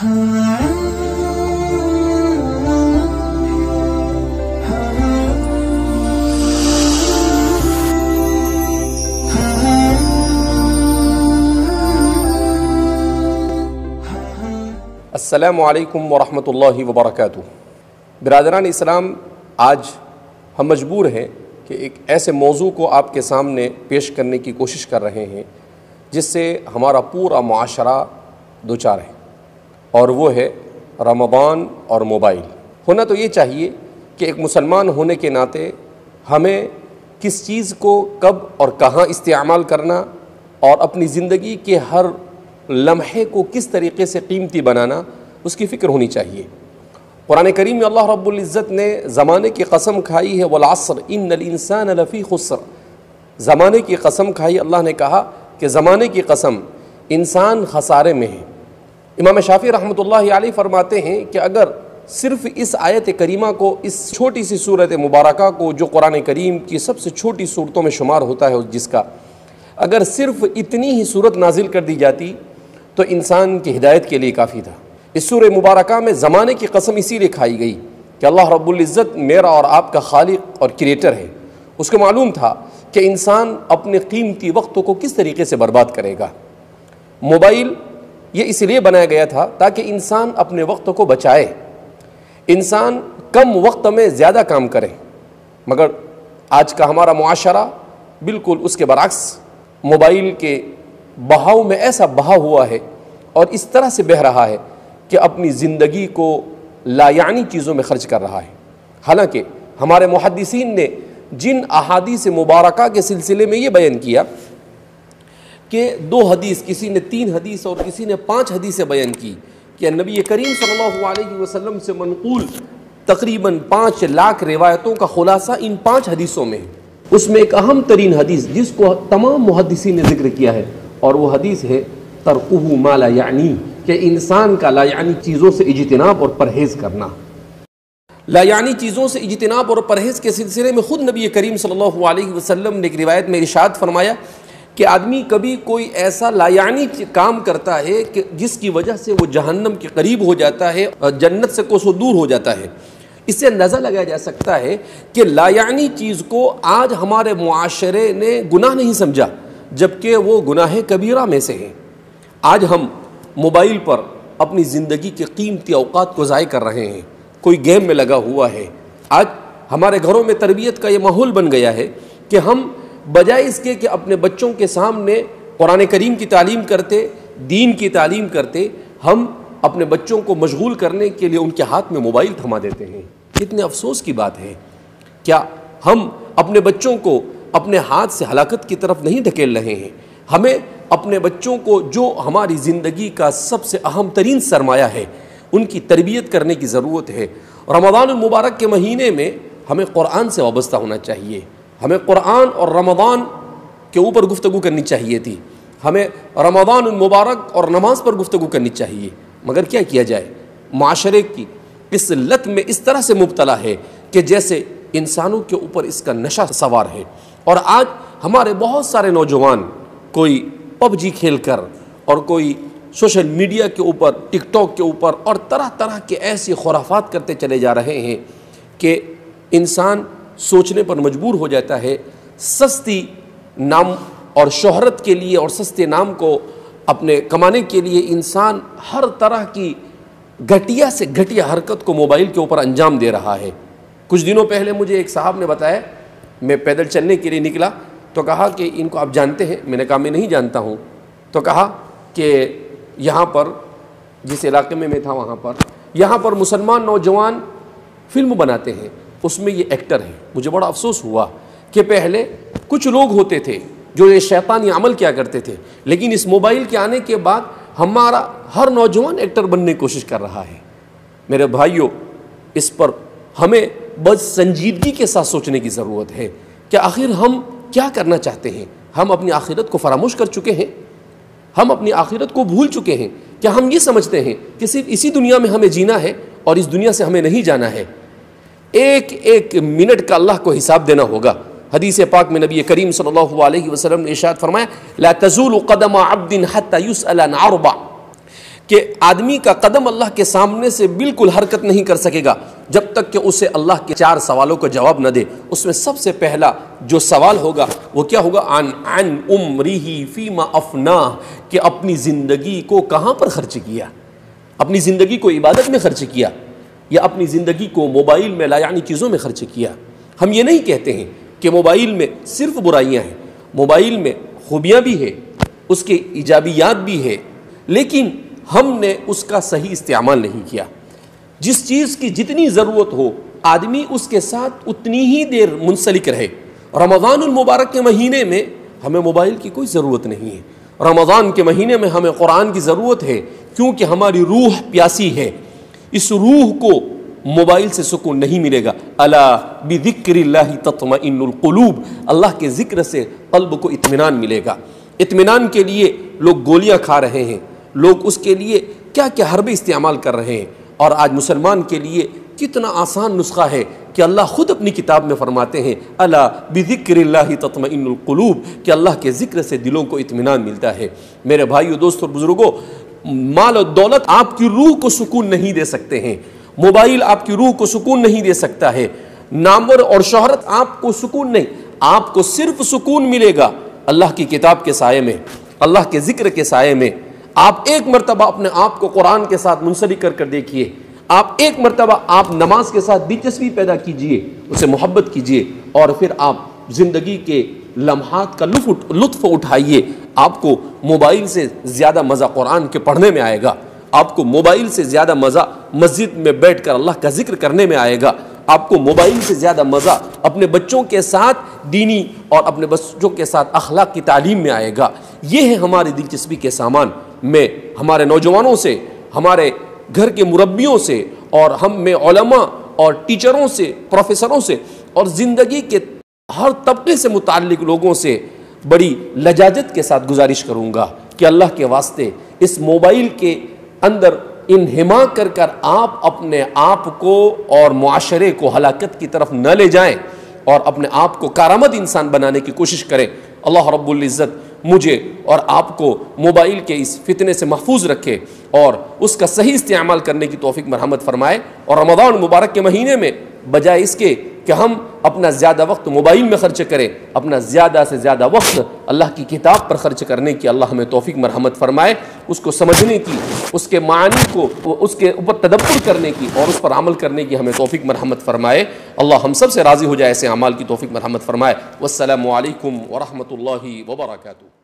السلام علیکم ورحمۃ اللہ وبرکاتہ۔ برادران اسلام، آج ہم مجبور ہیں کہ ایک ایسے موضوع کو آپ کے سامنے پیش کرنے کی کوشش کر رہے ہیں جس سے ہمارا پورا معاشرہ دوچار ہے، اور وہ ہے رمضان اور موبائل۔ ہونا تو یہ چاہیے کہ ایک مسلمان ہونے کے ناطے ہمیں کس چیز کو کب اور کہاں استعمال کرنا اور اپنی زندگی کے ہر لمحے کو کس طریقے سے قیمتی بنانا، اس کی فکر ہونی چاہیے۔ قرآن کریم میں اللہ رب العزت نے زمانے کی قسم کھائی ہے، والعصر ان الانسان لفی خسر۔ زمانے کی قسم کھائی، اللہ نے کہا کہ زمانے کی قسم، انسان خسارے میں ہے۔ امام شافعی رحمۃ اللہ علیہ فرماتے ہیں کہ اگر صرف اس آیت کریمہ کو، اس چھوٹی سی صورت مبارکہ کو جو قرآن کریم کی سب سے چھوٹی صورتوں میں شمار ہوتا ہے جس کا، اگر صرف اتنی ہی صورت نازل کر دی جاتی تو انسان کی ہدایت کے لیے کافی تھا۔ اس سورہ مبارکہ میں زمانے کی قسم اسی لیے کھائی گئی کہ اللہ رب العزت میرا اور آپ کا خالق اور کریٹر ہے۔ اس کو معلوم تھا کہ انسان اپنے قیمتی وقتوں کو کس طریقے سے برباد کرے گا۔ موبائل یہ اس لیے بنایا گیا تھا تاکہ انسان اپنے وقت کو بچائے، انسان کم وقت میں زیادہ کام کرے، مگر آج کا ہمارا معاشرہ بالکل اس کے برعکس موبائل کے بہاؤ میں ایسا بہا ہوا ہے اور اس طرح سے بہہ رہا ہے کہ اپنی زندگی کو لا یعنی چیزوں میں خرچ کر رہا ہے۔ حالانکہ ہمارے محدثین نے جن احادیث مبارکہ کے سلسلے میں یہ بیان کیا کہ 2 حدیث، کسی نے 3 حدیث اور کسی نے 5 حدیثیں بیان کی کہ نبی کریم صلی اللہ علیہ وسلم سے منقول تقریباً 5 لاکھ روایتوں کا خلاصہ ان 5 حدیثوں میں ہے۔ اس میں ایک اہم ترین حدیث جس کو تمام محدثین نے ذکر کیا ہے، اور وہ حدیث ہے ترکہ ما لا یعنی، کہ انسان کا لا یعنی چیزوں سے اجتناب اور پرہیز کرنا۔ لا یعنی چیزوں سے اجتناب اور پرہیز کے سلسلے میں خود نبی کریم صلی اللہ علیہ وسلم نے ایک روایت میں ارشاد فرمایا کہ آدمی کبھی کوئی ایسا لا یعنی کام کرتا ہے کہ جس کی وجہ سے وہ جہنم کے قریب ہو جاتا ہے اور جنت سے کوسوں دور ہو جاتا ہے۔ اس سے اندازہ لگایا جا سکتا ہے کہ لا یعنی چیز کو آج ہمارے معاشرے نے گناہ نہیں سمجھا، جبکہ وہ گناہ کبیرہ میں سے ہے۔ آج ہم موبائل پر اپنی زندگی کے قیمتی اوقات کو ضائع کر رہے ہیں، کوئی گیم میں لگا ہوا ہے۔ آج ہمارے گھروں میں تربیت کا یہ ماحول بن گیا ہے کہ ہم بجائے اس کے کہ اپنے بچوں کے سامنے قرآن کریم کی تعلیم کرتے، دین کی تعلیم کرتے، ہم اپنے بچوں کو مشغول کرنے کے لیے ان کے ہاتھ میں موبائل تھما دیتے ہیں۔ کتنے افسوس کی بات ہے، کیا ہم اپنے بچوں کو اپنے ہاتھ سے ہلاکت کی طرف نہیں دھکیل رہے ہیں؟ ہمیں اپنے بچوں کو جو ہماری زندگی کا سب سے اہم ترین سرمایہ ہے، ان کی تربیت کرنے کی ضرورت ہے۔ رمضان المبارک کے مہینے میں ہمیں قرآن سے وابستہ ہونا چاہیے، ہمیں قرآن اور رمضان کے اوپر گفتگو کرنی چاہیے تھی، ہمیں رمضان المبارک اور نماز پر گفتگو کرنی چاہیے، مگر کیا کیا جائے؟ معاشرے کی اس لت میں اس طرح سے مبتلا ہے کہ جیسے انسانوں کے اوپر اس کا نشہ سوار ہے، اور آج ہمارے بہت سارے نوجوان کوئی پب جی کھیل کر اور کوئی سوشل میڈیا کے اوپر، ٹک ٹاک کے اوپر اور طرح طرح کے ایسی خرافات کرتے چلے جا رہے ہیں کہ انسان سوچنے پر مجبور ہو جاتا ہے۔ سستی نام اور شہرت کے لیے اور سستے نام کو اپنے کمانے کے لیے انسان ہر طرح کی گھٹیا سے گھٹیا حرکت کو موبائل کے اوپر انجام دے رہا ہے۔ کچھ دنوں پہلے مجھے ایک صاحب نے بتایا، میں پیدل چلنے کے لیے نکلا تو کہا کہ ان کو آپ جانتے ہیں؟ میں نے کہا میں نہیں جانتا ہوں۔ تو کہا کہ یہاں پر جس علاقے میں تھا وہاں پر یہاں پر مسلمان نوجوان فلم بناتے ہیں، اس میں یہ ایکٹر ہیں۔ مجھے بڑا افسوس ہوا کہ پہلے کچھ لوگ ہوتے تھے جو یہ شیطانی عمل کیا کرتے تھے، لیکن اس موبائل کے آنے کے بعد ہمارا ہر نوجوان ایکٹر بننے کی کوشش کر رہا ہے۔ میرے بھائیوں، اس پر ہمیں بس سنجیدگی کے ساتھ سوچنے کی ضرورت ہے کہ آخر ہم کیا کرنا چاہتے ہیں۔ ہم اپنی آخرت کو فراموش کر چکے ہیں، ہم اپنی آخرت کو بھول چکے ہیں، کیا ہم یہ سمجھتے ہیں کہ صرف اسی دنیا میں ہمیں جینا ہے اور اس دنیا سے ہمیں نہیں جانا ہے؟ ایک ایک منٹ کا اللہ کو حساب دینا ہوگا۔ حدیث پاک میں نبی کریم صلی اللہ علیہ وسلم نے ارشاد فرمایا، لا تزول قدم عبد حتى يسأل عن 4، کہ آدمی کا قدم اللہ کے سامنے سے بالکل حرکت نہیں کر سکے گا جب تک کہ اسے اللہ کے 4 سوالوں کا جواب نہ دے۔ اس میں سب سے پہلا جو سوال ہوگا وہ کیا ہوگا؟ عن عمرہ فیما افناہ، کہ اپنی زندگی کو کہاں پر خرچ کیا، اپنی زندگی کو عبادت میں خرچ کیا یا اپنی زندگی کو موبائل میں لا یعنی چیزوں میں خرچ کیا۔ ہم یہ نہیں کہتے ہیں کہ موبائل میں صرف برائیاں ہیں، موبائل میں خوبیاں بھی ہے، اس کے ایجابیات بھی ہے، لیکن ہم نے اس کا صحیح استعمال نہیں کیا۔ جس چیز کی جتنی ضرورت ہو آدمی اس کے ساتھ اتنی ہی دیر منسلک رہے۔ رمضان المبارک کے مہینے میں ہمیں موبائل کی کوئی ضرورت نہیں ہے، رمضان کے مہینے میں ہمیں قرآن کی ضرورت ہے، کیونکہ ہماری روح پیاسی ہے۔ اس روح کو موبائل سے سکون نہیں ملے گا۔ الا بذکر اللہ تطمئن القلوب، اللہ کے ذکر سے قلب کو اطمینان ملے گا۔ اطمینان کے لیے لوگ گولیاں کھا رہے ہیں، لوگ اس کے لیے کیا کیا حربے استعمال کر رہے ہیں، اور آج مسلمان کے لیے کتنا آسان نسخہ ہے کہ اللہ خود اپنی کتاب میں فرماتے ہیں الا بذکر اللہ تطمئن القلوب، کہ اللہ کے ذکر سے دلوں کو اطمینان ملتا ہے۔ میرے بھائیو، دوستو اور بزرگوں، مال و دولت آپ کی روح کو سکون نہیں دے سکتے ہیں، موبائل آپ کی روح کو سکون نہیں دے سکتا ہے، نامور اور شہرت آپ کو سکون نہیں، آپ کو صرف سکون ملے گا اللہ کی کتاب کے سائے میں، اللہ کے ذکر کے سائے میں۔ آپ ایک مرتبہ اپنے آپ کو قرآن کے ساتھ منسلک کر دیکھیے، آپ ایک مرتبہ آپ نماز کے ساتھ دلچسپی پیدا کیجئے، اسے محبت کیجئے، اور پھر آپ زندگی کے لمحات کا لطف اٹھائیے۔ آپ کو موبائل سے زیادہ مزہ قرآن کے پڑھنے میں آئے گا، آپ کو موبائل سے زیادہ مزہ مسجد میں بیٹھ کر اللہ کا ذکر کرنے میں آئے گا، آپ کو موبائل سے زیادہ مزہ اپنے بچوں کے ساتھ دینی اور اپنے بچوں کے ساتھ اخلاق کی تعلیم میں آئے گا۔ یہ ہے ہماری دلچسپی کے سامان۔ میں ہمارے نوجوانوں سے، ہمارے گھر کے مربیوں سے، اور ہم میں علماء اور ٹیچروں سے، پروفیسروں سے، اور زندگی کے ہر طبقے سے متعلق لوگوں سے بڑی لجاجت کے ساتھ گزارش کروں گا کہ اللہ کے واسطے اس موبائل کے اندر انہما کر آپ اپنے آپ کو اور معاشرے کو ہلاکت کی طرف نہ لے جائیں، اور اپنے آپ کو کارآمد انسان بنانے کی کوشش کریں۔ اللہ رب العزت مجھے اور آپ کو موبائل کے اس فتنے سے محفوظ رکھے اور اس کا صحیح استعمال کرنے کی توفیق مرحمت فرمائے، اور رمضان مبارک کے مہینے میں بجائے اس کے کہ ہم اپنا زیادہ وقت موبائل میں خرچ کریں، اپنا زیادہ سے زیادہ وقت اللہ کی کتاب پر خرچ کرنے کی اللہ ہمیں توفیق مرحمت فرمائے، اس کو سمجھنے کی، اس کے معنی کو، اس کے اوپر تدبر کرنے کی اور اس پر عمل کرنے کی ہمیں توفیق مرحمت فرمائے۔ اللہ ہم سب سے راضی ہو جائے، ایسے اعمال کی توفیق مرحمت فرمائے۔ والسلام علیکم ورحمۃ اللہ وبرکاتہ۔